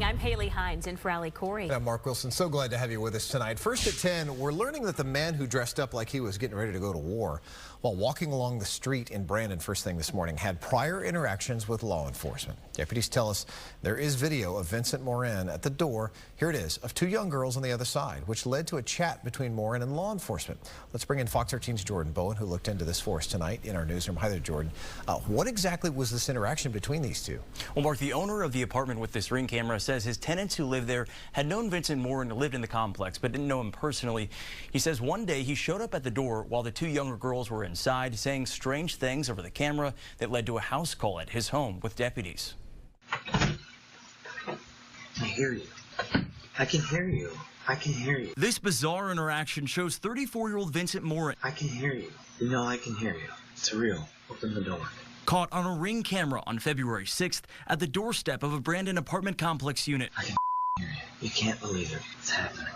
I'm Haley Hines in for Allie Corey. I'm Mark Wilson. So glad to have you with us tonight. First at 10, we're learning that the man who dressed up like he was getting ready to go to war while walking along the street in Brandon first thing this morning had prior interactions with law enforcement. Deputies tell us there is video of Vincent Morin at the door, here it is, of two young girls on the other side, which led to a chat between Morin and law enforcement. Let's bring in Fox 13's Jordan Bowen, who looked into this for us tonight in our newsroom. Hi there, Jordan. What exactly was this interaction between these two? Well, Mark, the owner of the apartment with this ring camera says his tenants who live there had known Vincent Morin lived in the complex, but didn't know him personally. He says one day he showed up at the door while the two younger girls were inside, saying strange things over the camera that led to a house call at his home with deputies. I hear you. I can hear you. I can hear you. This bizarre interaction shows 34-year-old Vincent Morin. I can hear you. You know I can hear you. It's real. Open the door. Caught on a ring camera on February 6th at the doorstep of a Brandon apartment complex unit. I can hear you. You can't believe it. It's happening.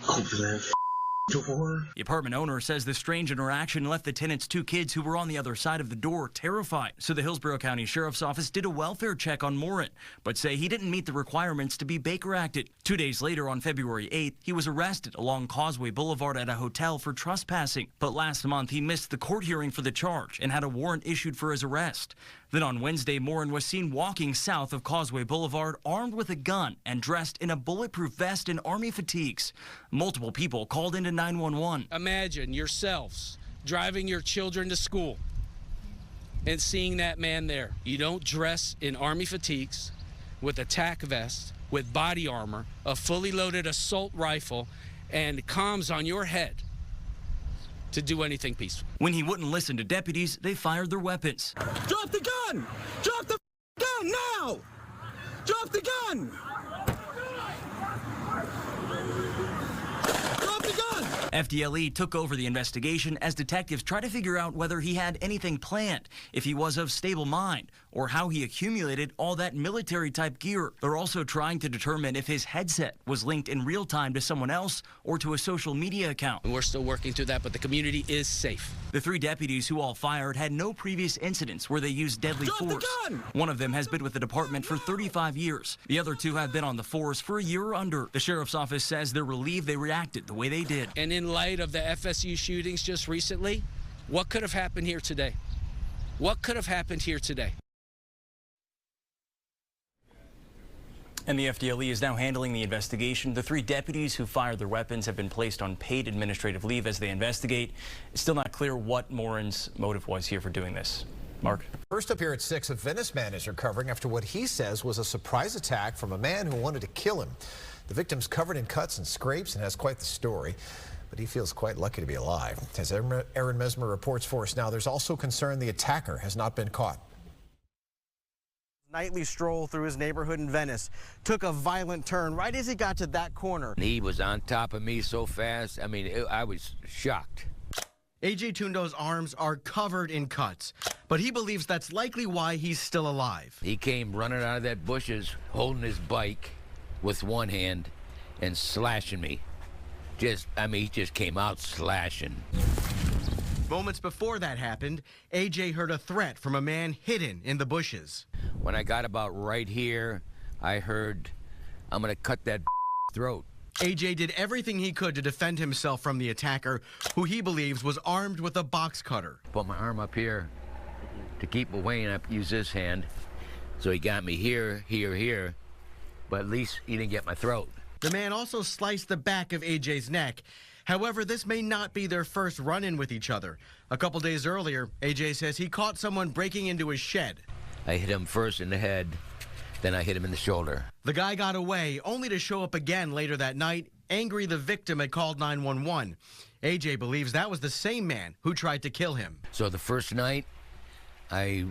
Open that door. The apartment owner says the strange interaction left the tenants' two kids who were on the other side of the door terrified. So the Hillsborough County Sheriff's Office did a welfare check on Morin, but say he didn't meet the requirements to be Baker acted. 2 days later, on February 8th, he was arrested along Causeway Boulevard at a hotel for trespassing. But last month, he missed the court hearing for the charge and had a warrant issued for his arrest. Then on Wednesday, Morin was seen walking south of Causeway Boulevard armed with a gun and dressed in a bulletproof vest and army fatigues. Multiple people called into 911. Imagine yourselves driving your children to school and seeing that man there. You don't dress in army fatigues, with a tack vest, with body armor, a fully loaded assault rifle, and comms on your head to do anything peaceful. When he wouldn't listen to deputies, they fired their weapons. Drop the gun! Drop the gun now! Drop the gun! Drop the gun! FDLE took over the investigation as detectives try to figure out whether he had anything planned, if he was of stable mind, or how he accumulated all that military-type gear. They're also trying to determine if his headset was linked in real time to someone else or to a social media account. And we're still working through that, but the community is safe. The three deputies who all fired had no previous incidents where they used deadly force. One of them has been with the department for 35 years. The other two have been on the force for a year or under. The sheriff's office says they're relieved they reacted the way they did. And in light of the FSU shootings just recently, what could have happened here today? What could have happened here today? And the FDLE is now handling the investigation. The three deputies who fired their weapons have been placed on paid administrative leave as they investigate. It's still not clear what Morin's motive was here for doing this. Mark? First up here at 6, a Venice man is recovering after what he says was a surprise attack from a man who wanted to kill him. The victim's covered in cuts and scrapes and has quite the story, but he feels quite lucky to be alive. As Aaron Mesmer reports for us now, there's also concern the attacker has not been caught. Nightly stroll through his neighborhood in Venice took a violent turn right as he got to that corner. He was on top of me so fast. I mean, I was shocked. A.J. Tundo's arms are covered in cuts, but he believes that's likely why he's still alive. He came running out of that bushes, holding his bike with one hand and slashing me. He just came out slashing. Moments before that happened, A.J. heard a threat from a man hidden in the bushes. When I got about right here, I heard, "I'm gonna cut that throat." A.J. did everything he could to defend himself from the attacker, who he believes was armed with a box cutter. Put my arm up here to keep away, and I used this hand. So he got me here, here, but at least he didn't get my throat. The man also sliced the back of A.J.'s neck. However, this may not be their first run-in with each other. A couple days earlier, A.J. says he caught someone breaking into his shed. I hit him first in the head, then I hit him in the shoulder. The guy got away, only to show up again later that night. Angry, the victim had called 911. A.J. believes that was the same man who tried to kill him. So the first night, I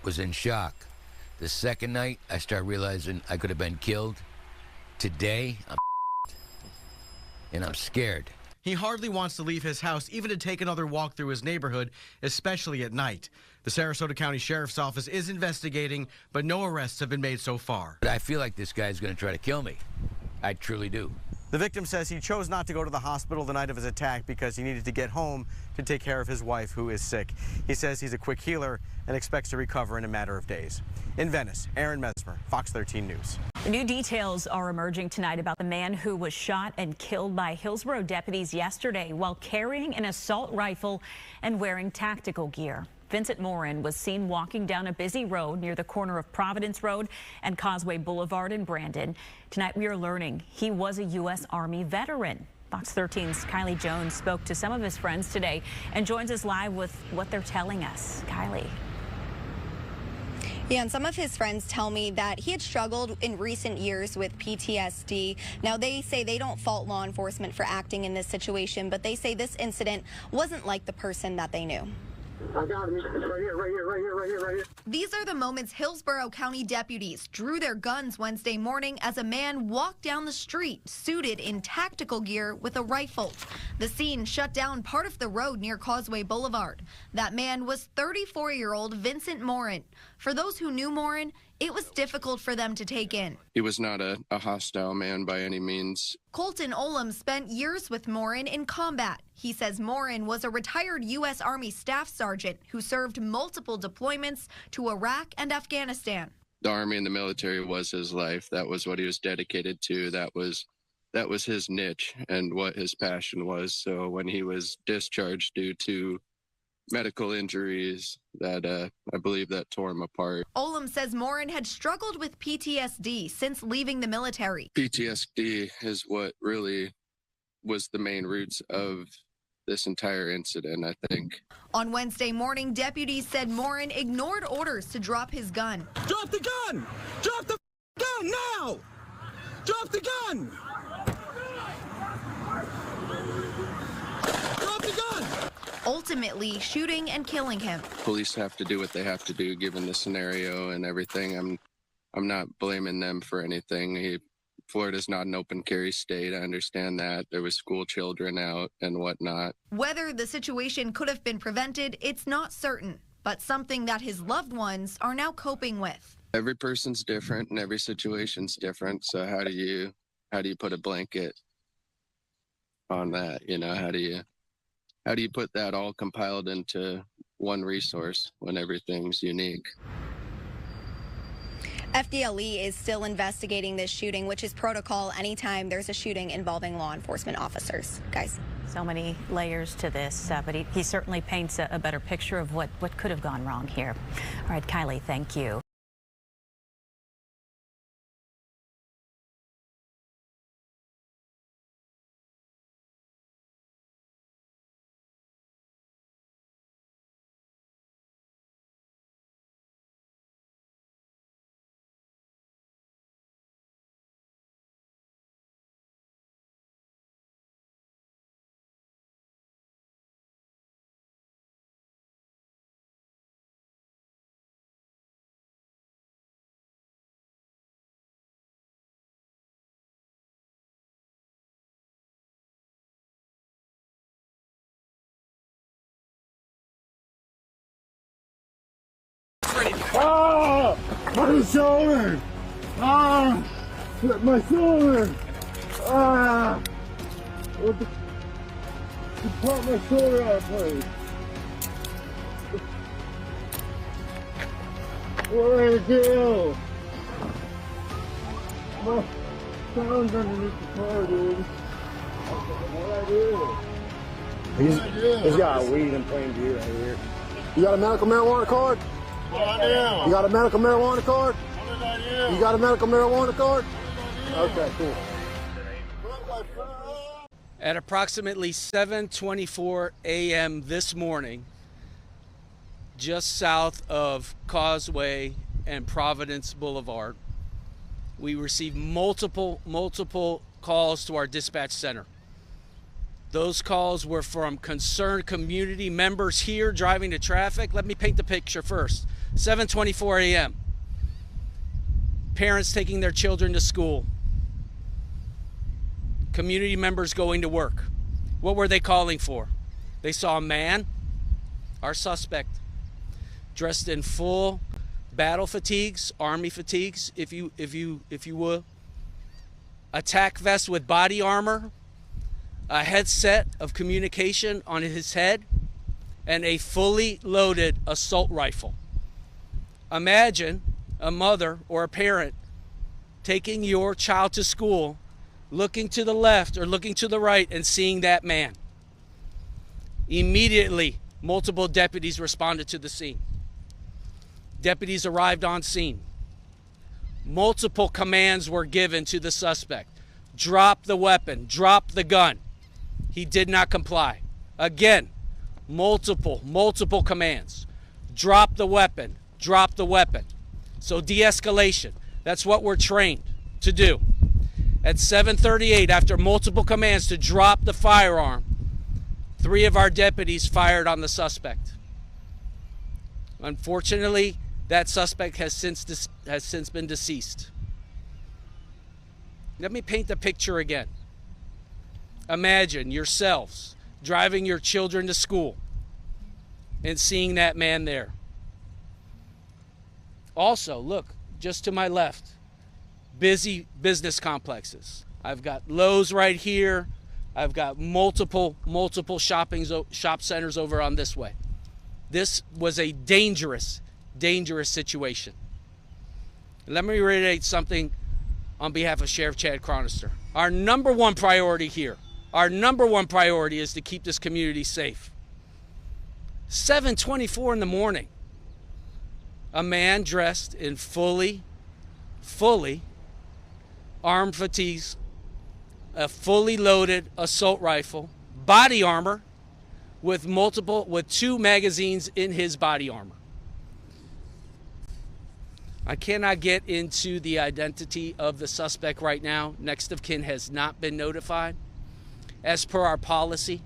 was in shock. The second night, I started realizing I could have been killed. Today, I'm scared. He hardly wants to leave his house, even to take another walk through his neighborhood, especially at night. The Sarasota County Sheriff's Office is investigating, but no arrests have been made so far. I feel like this guy's going to try to kill me. I truly do. The victim says he chose not to go to the hospital the night of his attack because he needed to get home to take care of his wife, who is sick. He says he's a quick healer and expects to recover in a matter of days. In Venice, Aaron Mesmer, Fox 13 News. New details are emerging tonight about the man who was shot and killed by Hillsborough deputies yesterday while carrying an assault rifle and wearing tactical gear. Vincent Morin was seen walking down a busy road near the corner of Providence Road and Causeway Boulevard in Brandon. Tonight we are learning he was a U.S. Army veteran. Fox 13's Kylie Jones spoke to some of his friends today and joins us live with what they're telling us. Kylie. Yeah, and some of his friends tell me that he had struggled in recent years with PTSD. Now, they say they don't fault law enforcement for acting in this situation, but they say this incident wasn't like the person that they knew. I got him. Right here, right here, right here, right here, right here. These are the moments Hillsborough County deputies drew their guns Wednesday morning as a man walked down the street, suited in tactical gear with a rifle. The scene shut down part of the road near Causeway Boulevard. That man was 34-year-old Vincent Morin. For those who knew Morin, it was difficult for them to take in. He was not a hostile man by any means. Colton Olam spent years with Morin in combat. He says Morin was a retired U.S. Army Staff Sergeant who served multiple deployments to Iraq and Afghanistan. The Army and the military was his life. That was what he was dedicated to. That was his niche and what his passion was. So when he was discharged due to medical injuries, that I believe that tore him apart. Olam says Morin had struggled with PTSD since leaving the military. PTSD is what really was the main roots of this entire incident, I think. On Wednesday morning, deputies said Morin ignored orders to drop his gun. Drop the gun! Drop the gun now! Drop the gun! Drop the gun! Ultimately shooting and killing him. Police have to do what they have to do given the scenario and everything. I'm not blaming them for anything. Florida's not an open carry state. I understand that. There was school children out and whatnot. Whether the situation could have been prevented, it's not certain, but something that his loved ones are now coping with. Every person's different and every situation's different. So how do you put a blanket on that? You know, how do you put that all compiled into one resource when everything's unique? FDLE is still investigating this shooting, which is protocol anytime there's a shooting involving law enforcement officers. Guys. So many layers to this, but he certainly paints a better picture of what could have gone wrong here. All right, Kylie, thank you. Ah! My shoulder! Ah! My shoulder! Ah! What the? You pop my shoulder out of place. What did I do? My phone's underneath the car, dude. What did I do? He's got a weed in plain view right here. You got a medical marijuana card? What I do? You got a medical marijuana card? What did I do? You got a medical marijuana card? Okay, cool. At approximately 7:24 a.m. this morning, just south of Causeway and Providence Boulevard, we received multiple calls to our dispatch center. Those calls were from concerned community members here driving to traffic. Let me paint the picture first. 7:24 a.m. Parents taking their children to school. Community members going to work. What were they calling for? They saw a man, our suspect, dressed in full battle fatigues, army fatigues, if you will, a tack vest with body armor, a headset of communication on his head, and a fully loaded assault rifle. Imagine a mother or a parent taking your child to school, looking to the left or looking to the right and seeing that man. Immediately, multiple deputies responded to the scene. Deputies arrived on scene. Multiple commands were given to the suspect. Drop the weapon, drop the gun. He did not comply. Again, multiple commands. Drop the weapon, drop the weapon. So de-escalation, that's what we're trained to do. At 7:38, after multiple commands to drop the firearm, 3 of our deputies fired on the suspect. Unfortunately, that suspect has since been deceased. Let me paint the picture again. Imagine yourselves driving your children to school and seeing that man there. Also, look, just to my left, busy business complexes. I've got Lowe's right here. I've got multiple shop centers over on this way. This was a dangerous situation. Let me reiterate something on behalf of Sheriff Chad Chronister. Our number one priority here, is to keep this community safe. 7:24 in the morning, a man dressed in fully armed fatigues, a fully loaded assault rifle, body armor with 2 magazines in his body armor. I cannot get into the identity of the suspect right now. Next of kin has not been notified. As per our policy,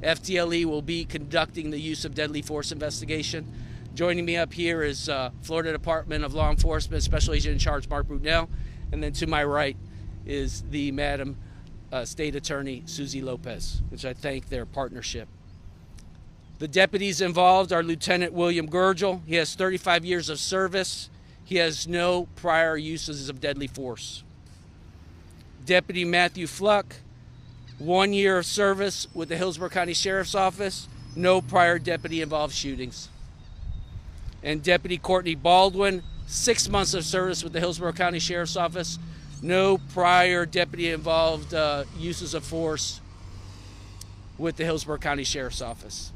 FDLE will be conducting the use of deadly force investigation. Joining me up here is Florida Department of Law Enforcement Special Agent in Charge Mark Brunell, and then to my right is the Madam State Attorney Susie Lopez, which I thank their partnership. The deputies involved are Lieutenant William Gurgel. He has 35 years of service. He has no prior uses of deadly force. Deputy Matthew Fluck, 1 year of service with the Hillsborough County Sheriff's Office, no prior deputy-involved shootings. And Deputy Courtney Baldwin, 6 months of service with the Hillsborough County Sheriff's Office, no prior deputy-involved uses of force with the Hillsborough County Sheriff's Office.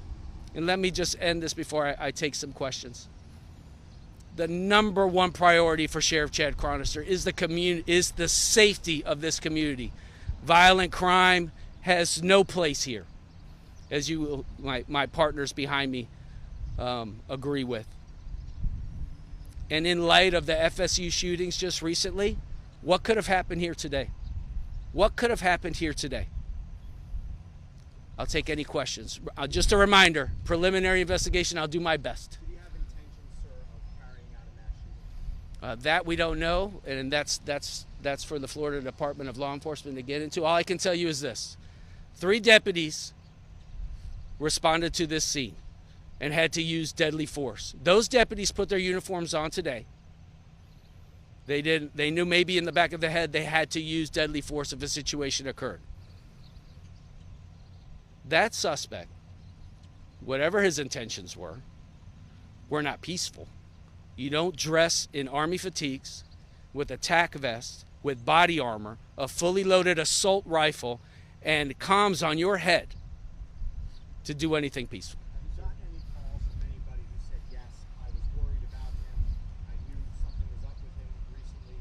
And let me just end this before I take some questions. The number one priority for Sheriff Chad Chronister is the safety of this community. Violent crime has no place here, as you, my partners behind me, agree with. And in light of the FSU shootings just recently, what could have happened here today? What could have happened here today? I'll take any questions. Just a reminder, preliminary investigation, I'll do my best. Do you have intentions, sir, of carrying out a mass shooting? That we don't know, and that's for the Florida Department of Law Enforcement to get into. All I can tell you is this. 3 deputies responded to this scene and had to use deadly force. Those deputies put their uniforms on today. They knew maybe in the back of the head they had to use deadly force if a situation occurred. That suspect, whatever his intentions were not peaceful. You don't dress in Army fatigues with a tack vest, with body armor, a fully loaded assault rifle, and comms on your head to do anything peaceful. Have you gotten any calls from anybody who said, yes, I was worried about him, I knew something was up with him recently,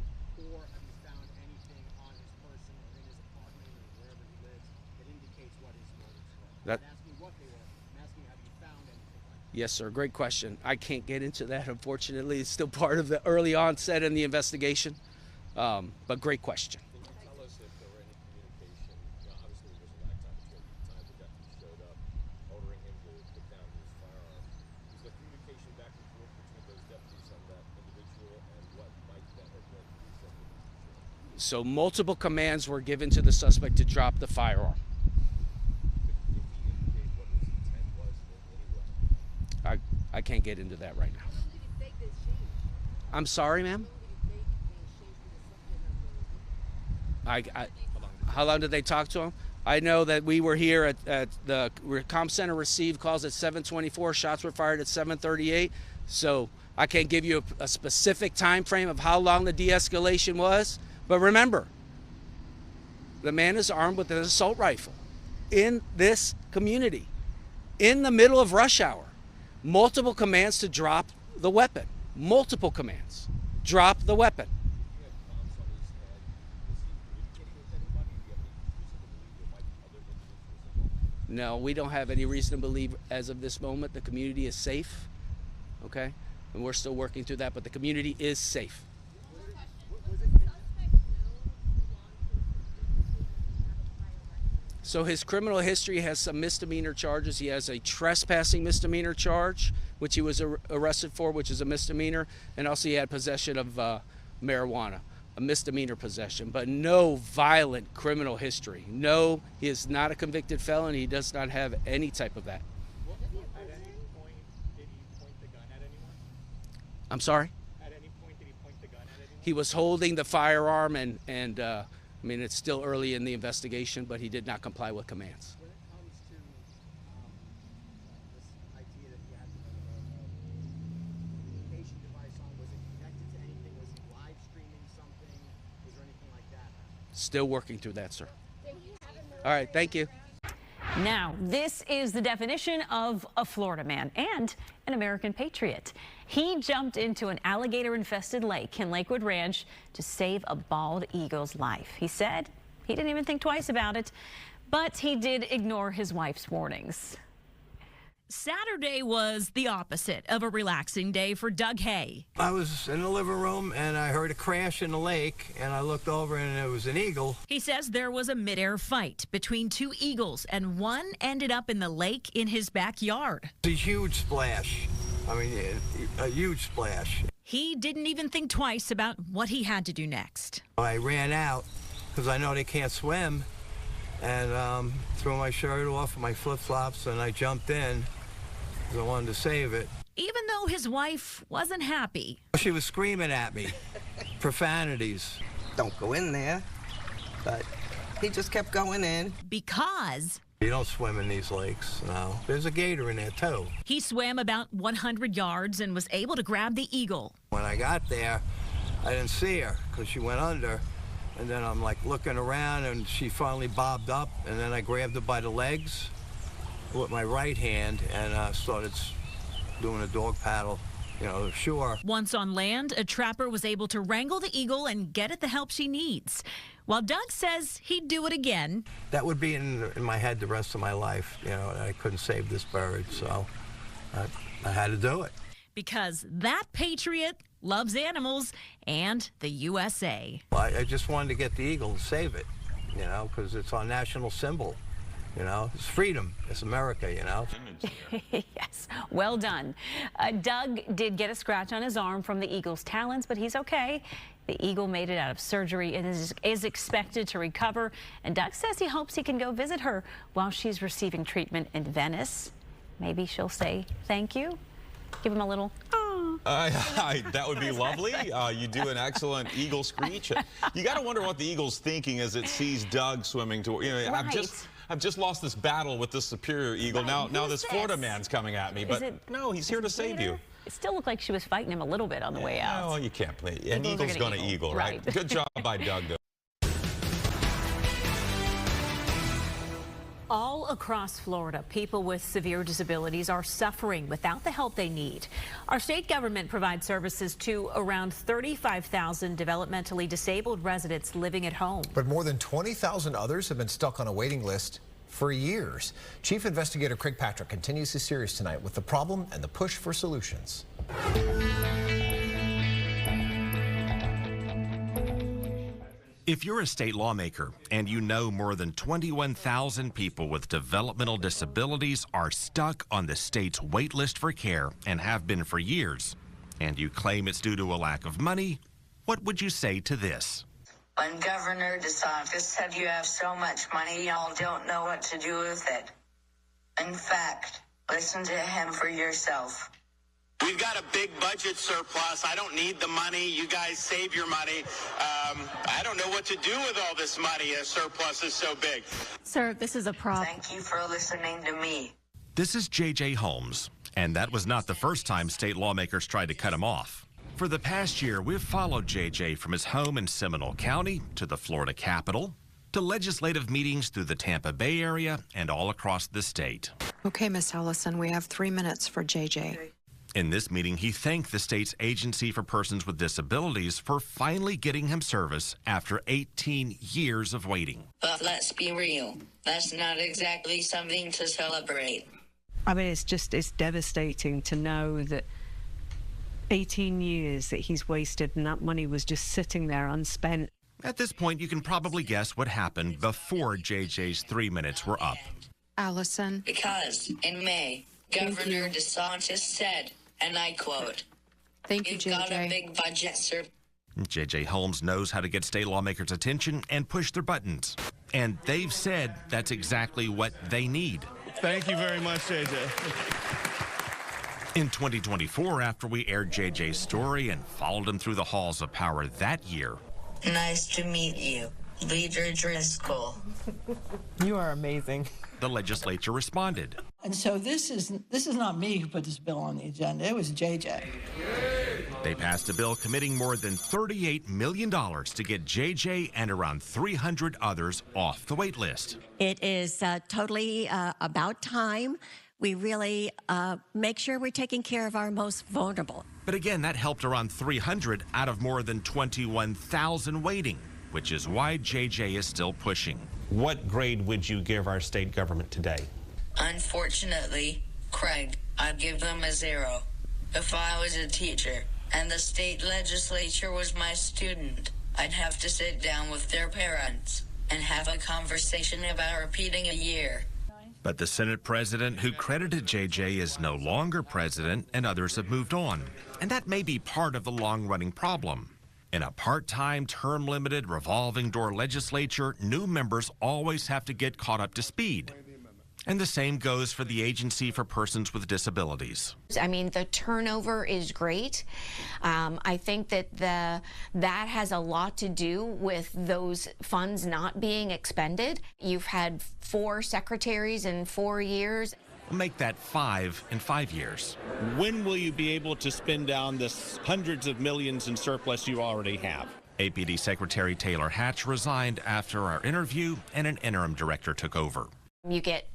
or have you found anything on his person or in his apartment or wherever he lives that indicates what his motives were? I'm not asking what they were, I'm asking have you found anything like that? Yes, sir. Great question. I can't get into that, unfortunately. It's still part of the early onset in the investigation, but great question. Can you tell us if there were any communication? Obviously, there was a lack of time the deputy showed up, ordering him to put down his firearm. Was there communication back and forth between those deputies on that individual, and what might that have led to these deputies? So multiple commands were given to the suspect to drop the firearm. Did he indicate what his intent was in any way? I can't get into that right now. I'm sorry, ma'am? How long did they talk to him? I know that we were here at the comm center, received calls at 7:24. Shots were fired at 7:38. So I can't give you a specific time frame of how long the de-escalation was. But remember, the man is armed with an assault rifle in this community, in the middle of rush hour. Multiple commands to drop the weapon. Multiple commands. Drop the weapon. No, we don't have any reason to believe as of this moment the community is safe, okay? And we're still working through that, but the community is safe. So his criminal history has some misdemeanor charges. He has a trespassing misdemeanor charge, which he was arrested for, which is a misdemeanor, and also he had possession of marijuana. A misdemeanor possession, but no violent criminal history. No, he is not a convicted felon. He does not have any type of that. At any point, did he point the gun at anyone? I'm sorry? At any point, did he point the gun at anyone? He was holding the firearm, and I mean, it's still early in the investigation, but he did not comply with commands. When it comes to this idea that he had the communication device on, was it connected to anything? Was he live streaming something? Was there anything like that? Still working through that, sir. All right, thank you. Now, this is the definition of a Florida man and an American patriot. He jumped into an alligator-infested lake in Lakewood Ranch to save a bald eagle's life. He said he didn't even think twice about it, but he did ignore his wife's warnings. Saturday was the opposite of a relaxing day for Doug Hay. I was in the living room and I heard a crash in the lake and I looked over and it was an eagle. He says there was a midair fight between two eagles and one ended up in the lake in his backyard. It's a huge splash. I mean, a huge splash. He didn't even think twice about what he had to do next. I ran out because I know they can't swim and threw my shirt off, my flip-flops, and I jumped in. I wanted to save it. Even though his wife wasn't happy. She was screaming at me, profanities. Don't go in there, but he just kept going in. Because you don't swim in these lakes, no. There's a gator in there, too. He swam about 100 yards and was able to grab the eagle. When I got there, I didn't see her because she went under. And then I'm like looking around and she finally bobbed up and then I grabbed her by the legs with my right hand and started doing a dog paddle, you know, shore. Once on land, a trapper was able to wrangle the eagle and get it the help she needs. While Doug says he'd do it again. That would be in my head the rest of my life, you know, I couldn't save this bird, so I had to do it. Because that patriot loves animals and the USA. I just wanted to get the eagle to save it, you know, because it's our national symbol. You know, it's freedom. It's America, you know. Yes, well done. Doug did get a scratch on his arm from the eagle's talons, but he's okay. The eagle made it out of surgery and is expected to recover. And Doug says he hopes he can go visit her while she's receiving treatment in Venice. Maybe she'll say thank you. Give him a little, that would be lovely. You do an excellent eagle screech. You got to wonder what the eagle's thinking as it sees Doug swimming to, you know, right. I've just lost this battle with this superior eagle. Right. Now this Florida man's coming at me, but no, he's here to save you. It still looked like she was fighting him a little bit on the way out. Oh, you can't play. An eagle's going to eagle, right? Good job by Doug, though. All across Florida, people with severe disabilities are suffering without the help they need. Our state government provides services to around 35,000 developmentally disabled residents living at home. But more than 20,000 others have been stuck on a waiting list for years. Chief Investigator Craig Patrick continues his series tonight with the problem and the push for solutions. If you're a state lawmaker and you know more than 21,000 people with developmental disabilities are stuck on the state's wait list for care and have been for years, and you claim it's due to a lack of money, what would you say to this? When Governor DeSantis said you have so much money, y'all don't know what to do with it. In fact, listen to him for yourself. We've got a big budget surplus. I don't need the money. You guys save your money. I don't know what what to do with all this money as surplus is so big. Sir, this is a prop. Thank you for listening to me. This is J.J. Holmes, and that was not the first time state lawmakers tried to cut him off. For the past year, we've followed J.J. from his home in Seminole County to the Florida Capitol, to legislative meetings through the Tampa Bay area and all across the state. Okay, Miss Ellison, we have 3 minutes for J.J. In this meeting, he thanked the state's Agency for Persons with Disabilities for finally getting him service after 18 years of waiting. But let's be real, that's not exactly something to celebrate. I mean, it's devastating to know that 18 years that he's wasted and that money was just sitting there unspent. At this point, you can probably guess what happened before JJ's 3 minutes were up. Allison. Because in May, Governor DeSantis said, and I quote, "Thank you, You've got JJ. a big budget, sir." J.J. Holmes knows how to get state lawmakers' attention and push their buttons. And they've said that's exactly what they need. Thank you very much, JJ. In 2024, after we aired J.J.'s story and followed him through the halls of power that year, Nice to meet you, Leader Driscoll. You are amazing. the legislature responded. And so this is not me who put this bill on the agenda. It was JJ. They passed a bill committing more than $38 million to get JJ and around 300 others off the wait list. It is totally about time. We really make sure we're taking care of our most vulnerable. But again, that helped around 300 out of more than 21,000 waiting, which is why JJ is still pushing. What grade would you give our state government today? Unfortunately, Craig, I'd give them a 0. If I was a teacher and the state legislature was my student, I'd have to sit down with their parents and have a conversation about repeating a year. But the Senate president who credited JJ is no longer president, and others have moved on. And that may be part of the long-running problem. In a part-time, term-limited, revolving-door legislature, new members always have to get caught up to speed. And the same goes for the Agency for Persons with Disabilities. I mean, the turnover is great. I think that that has a lot to do with those funds not being expended. You've had 4 secretaries in 4 years. Make that 5 in 5 years. When will you be able to spend down this hundreds of millions in surplus you already have? APD Secretary Taylor Hatch resigned after our interview, and an interim director took over. You get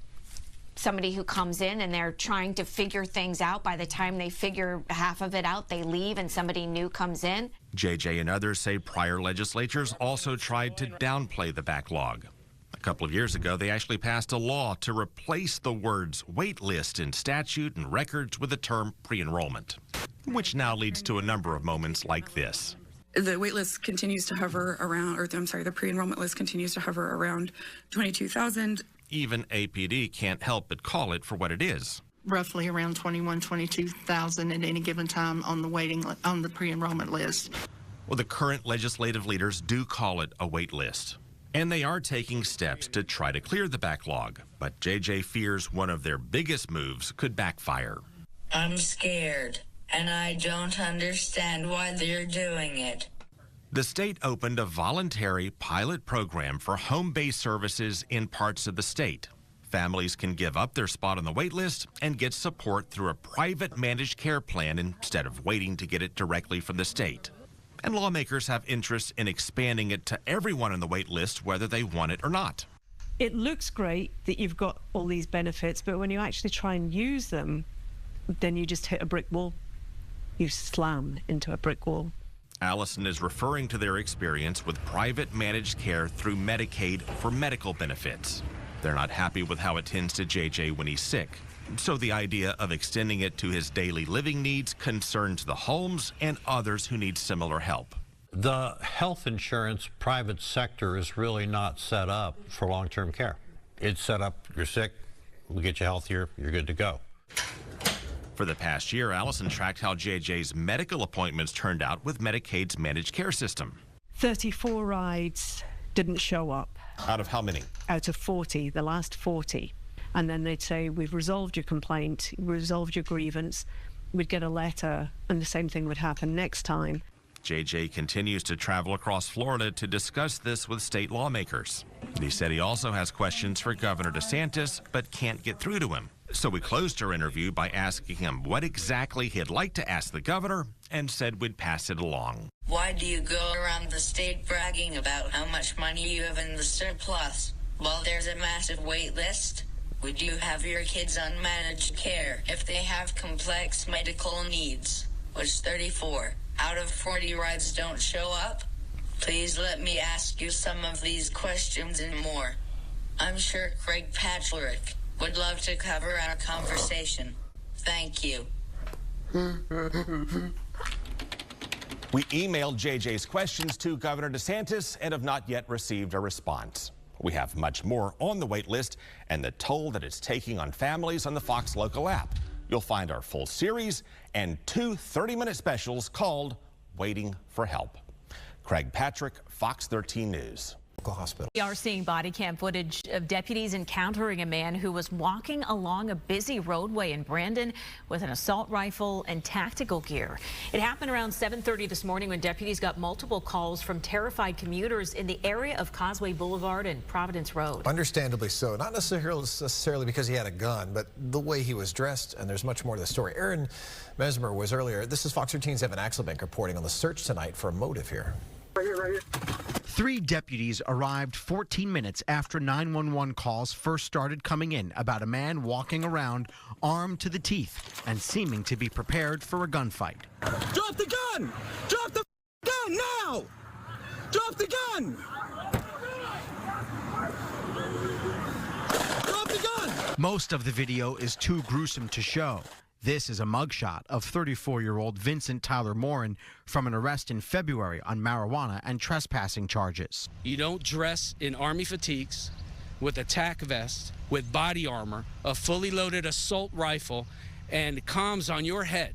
somebody who comes in and they're trying to figure things out. By the time they figure half of it out, they leave and somebody new comes in. JJ and others say prior legislatures also tried to downplay the backlog. A couple of years ago, they actually passed a law to replace the words wait list in statute and records with the term pre-enrollment, which now leads to a number of moments like this. The wait list continues to hover around, the pre-enrollment list continues to hover around 22,000. Even APD can't help but call it for what it is. Roughly around 22,000 at any given time on the pre-enrollment list. Well, the current legislative leaders do call it a wait list. And they are taking steps to try to clear the backlog. But JJ fears one of their biggest moves could backfire. I'm scared, and I don't understand why they're doing it. The state opened a voluntary pilot program for home-based services in parts of the state. Families can give up their spot on the wait list and get support through a private managed care plan instead of waiting to get it directly from the state. And lawmakers have interest in expanding it to everyone on the wait list, whether they want it or not. It looks great that you've got all these benefits, but when you actually try and use them, then you just hit a brick wall. You slam into a brick wall. Allison is referring to their experience with private managed care through Medicaid for medical benefits. They're not happy with how it tends to JJ when he's sick. So the idea of extending it to his daily living needs concerns the Holmes and others who need similar help. The health insurance private sector is really not set up for long-term care. It's set up, you're sick, we'll get you healthier, you're good to go. For the past year, Allison tracked how JJ's medical appointments turned out with Medicaid's managed care system. 34 rides didn't show up. Out of how many? Out of 40, the last 40. And then they'd say, we've resolved your complaint, resolved your grievance. We'd get a letter, and the same thing would happen next time. JJ continues to travel across Florida to discuss this with state lawmakers. He said he also has questions for Governor DeSantis, but can't get through to him. So we closed our interview by asking him what exactly he'd like to ask the governor, and said we'd pass it along. Why do you go around the state bragging about how much money you have in the surplus while there's a massive wait list? Would you have your kids on managed care if they have complex medical needs, which 34 out of 40 rides don't show up? Please let me ask you some of these questions and more. I'm sure Craig Patrick would love to cover our conversation. Thank you. We emailed JJ's questions to Governor DeSantis and have not yet received a response. We have much more on the wait list and the toll that it's taking on families on the Fox Local app. You'll find our full series and 2 30-minute specials called Waiting for Help. Craig Patrick, Fox 13 News. Hospital. We are seeing body cam footage of deputies encountering a man who was walking along a busy roadway in Brandon with an assault rifle and tactical gear. It happened around 7:30 this morning when deputies got multiple calls from terrified commuters in the area of Causeway Boulevard and Providence Road. Understandably so. Not necessarily because he had a gun, but the way he was dressed, and there's much more to the story. Aaron Mesmer was earlier. This is Fox 13's Evan Axelbank reporting on the search tonight for a motive here. Right here. 3 deputies arrived 14 minutes after 911 calls first started coming in about a man walking around armed to the teeth and seeming to be prepared for a gunfight. Drop the gun! Drop the gun now! Drop the gun! Drop the gun! Most of the video is too gruesome to show. This is a mugshot of 34-year-old Vincent Tyler Morin from an arrest in February on marijuana and trespassing charges. You don't dress in Army fatigues with a tack vest, with body armor, a fully loaded assault rifle, and comms on your head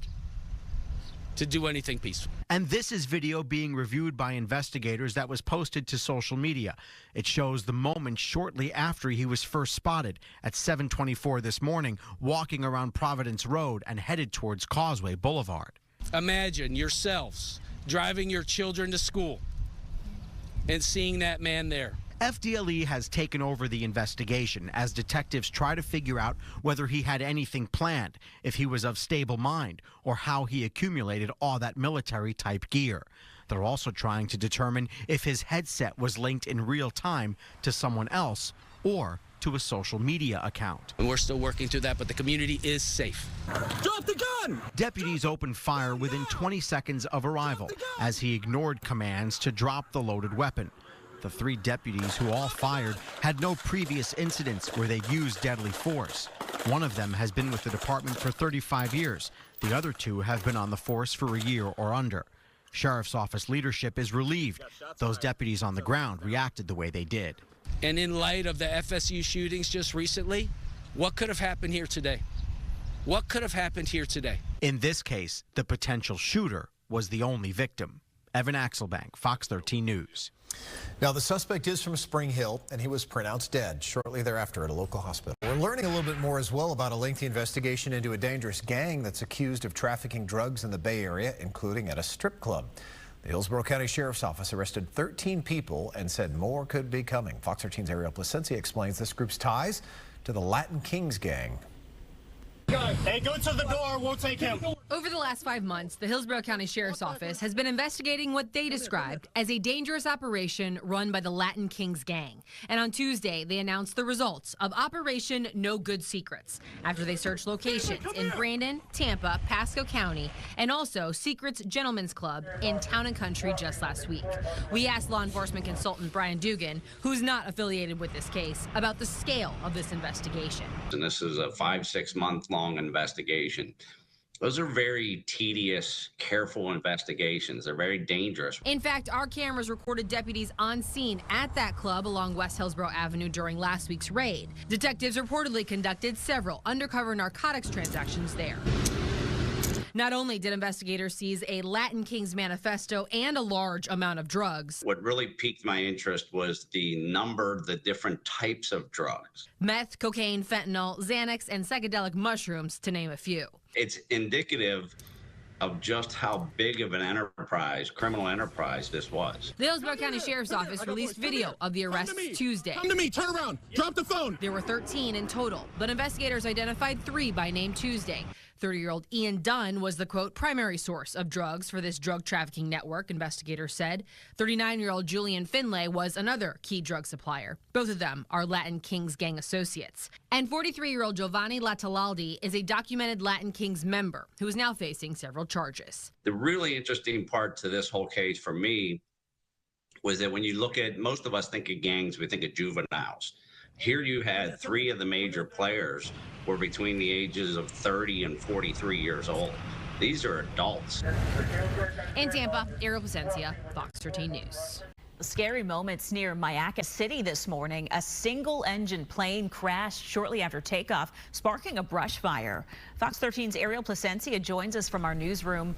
to do anything peaceful. And this is video being reviewed by investigators that was posted to social media. It shows the moment shortly after he was first spotted at 7:24 this morning, walking around Providence Road and headed towards Causeway Boulevard. Imagine yourselves driving your children to school and seeing that man there. FDLE has taken over the investigation as detectives try to figure out whether he had anything planned, if he was of stable mind, or how he accumulated all that military-type gear. They're also trying to determine if his headset was linked in real time to someone else or to a social media account. And we're still working through that, but the community is safe. Drop the gun! Deputies opened fire within 20 seconds of arrival as he ignored commands to drop the loaded weapon. The 3 deputies who all fired had no previous incidents where they used deadly force. One of them has been with the department for 35 years. The other 2 have been on the force for a year or under. Sheriff's Office leadership is relieved those deputies on the ground reacted the way they did. And in light of the FSU shootings just recently, what could have happened here today? What could have happened here today? In this case, the potential shooter was the only victim. Evan Axelbank, Fox 13 News. Now, the suspect is from Spring Hill, and he was pronounced dead shortly thereafter at a local hospital. We're learning a little bit more as well about a lengthy investigation into a dangerous gang that's accused of trafficking drugs in the Bay Area, including at a strip club. The Hillsborough County Sheriff's Office arrested 13 people and said more could be coming. Fox 13's Ariel Placencia explains this group's ties to the Latin Kings gang. Hey, go to the door. We'll take him. Over the last 5 months, the Hillsborough County Sheriff's Office has been investigating what they described as a dangerous operation run by the Latin Kings gang. And on Tuesday, they announced the results of Operation No Good Secrets after they searched locations in Brandon, Tampa, Pasco County, and also Secrets Gentlemen's Club in Town and Country just last week. We asked law enforcement consultant Brian Dugan, who's not affiliated with this case, about the scale of this investigation. And this is a 5-6 month long investigation. Those are very tedious, careful investigations. They're very dangerous. In fact, our cameras recorded deputies on scene at that club along West Hillsborough Avenue during last week's raid. Detectives reportedly conducted several undercover narcotics transactions there. Not only did investigators seize a Latin Kings manifesto and a large amount of drugs. What really piqued my interest was the different types of drugs. Meth, cocaine, fentanyl, Xanax, and psychedelic mushrooms, to name a few. It's indicative of just how big of an enterprise, criminal enterprise this was. The Hillsborough County Sheriff's Office released video of the arrests Tuesday. Come to me, turn around, drop the phone. There were 13 in total, but investigators identified 3 by name Tuesday. 30-year-old Ian Dunn was the, quote, primary source of drugs for this drug trafficking network, investigators said. 39-year-old Julian Finlay was another key drug supplier. Both of them are Latin Kings gang associates. And 43-year-old Giovanni Latalaldi is a documented Latin Kings member who is now facing several charges. The really interesting part to this whole case for me was that when you look at, most of us think of gangs, we think of juveniles. Here you had 3 of the major players were between the ages of 30 and 43 years old. These are adults. In Tampa, Ariel Placencia, Fox 13 News. Scary moments near Mayaca City this morning. A single-engine plane crashed shortly after takeoff, sparking a brush fire. Fox 13's Ariel Placencia joins us from our newsroom.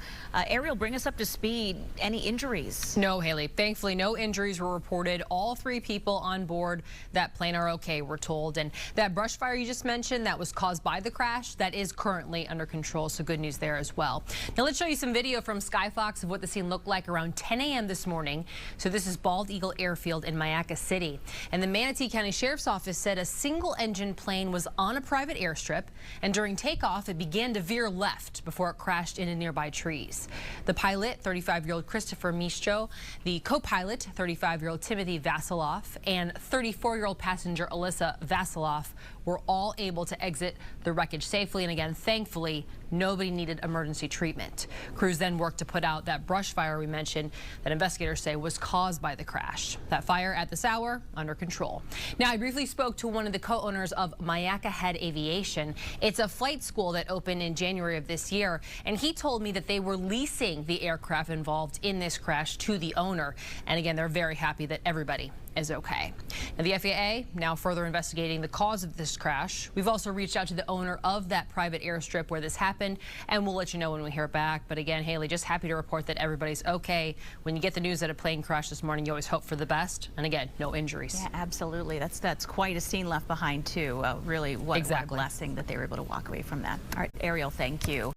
Ariel, bring us up to speed. Any injuries? No, Haley. Thankfully, no injuries were reported. All 3 people on board that plane are okay, we're told. And that brush fire you just mentioned that was caused by the crash, that is currently under control, so good news there as well. Now, let's show you some video from Skyfox of what the scene looked like around 10 a.m. this morning. So this is Bald Eagle Airfield in Mayaca City. And the Manatee County Sheriff's Office said a single-engine plane was on a private airstrip, and during takeoff, it began to veer left before it crashed into nearby trees. The pilot, 35-year-old Christopher Mistro, the co-pilot, 35-year-old Timothy Vasiloff, and 34-year-old passenger Alyssa Vasiloff were all able to exit the wreckage safely. And again, thankfully, nobody needed emergency treatment. Crews then worked to put out that brush fire we mentioned that investigators say was caused by the crash. That fire at this hour under control. Now, I briefly spoke to one of the co-owners of Mayaca Head Aviation. It's a flight school that opened in January of this year, and he told me that they were leasing the aircraft involved in this crash to the owner. And again, they're very happy that everybody is okay. And the FAA now further investigating the cause of this crash. We've also reached out to the owner of that private airstrip where this happened, and we'll let you know when we hear back. But again, Haley, just happy to report that everybody's okay. When you get the news that a plane crashed this morning, you always hope for the best. And again, no injuries. Yeah, absolutely. That's quite a scene left behind too. Really, what a blessing that they were able to walk away from that. All right, Ariel, thank you.